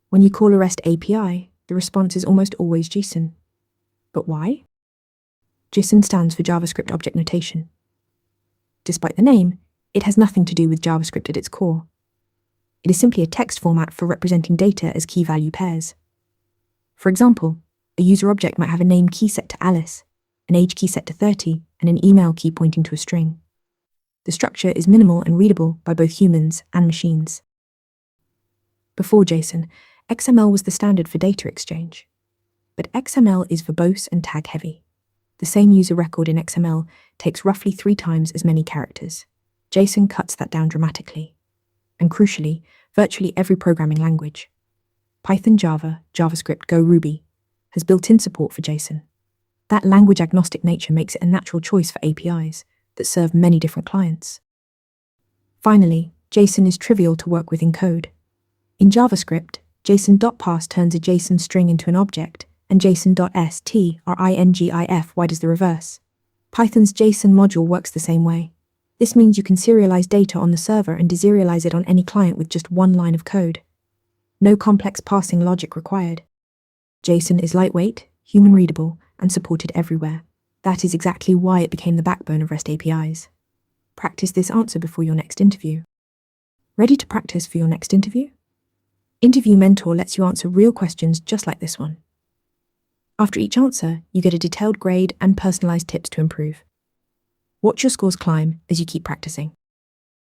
When you call a REST API, the response is almost always JSON. But why? JSON stands for JavaScript Object Notation. Despite the name, it has nothing to do with JavaScript at its core. It is simply a text format for representing data as key-value pairs. For example, a user object might have a name key set to Alice, an age key set to 30, and an email key pointing to a string. The structure is minimal and readable by both humans and machines. Before JSON, XML was the standard for data exchange. But XML is verbose and tag-heavy. The same user record in XML takes roughly 3 times as many characters. JSON cuts that down dramatically. And crucially, virtually every programming language, Python, Java, JavaScript, Go, Ruby, has built-in support for JSON. That language-agnostic nature makes it a natural choice for APIs that serve many different clients. Finally, JSON is trivial to work with in code. In JavaScript, JSON.parse turns a JSON string into an object, and JSON.stringify does the reverse. Python's JSON module works the same way. This means you can serialize data on the server and deserialize it on any client with just one line of code. No complex parsing logic required. JSON is lightweight, human-readable, and supported everywhere. That is exactly why it became the backbone of REST APIs. Practice this answer before your next interview. Ready to practice for your next interview? Interview Mentor lets you answer real questions just like this one. After each answer, you get a detailed grade and personalized tips to improve. Watch your scores climb as you keep practicing.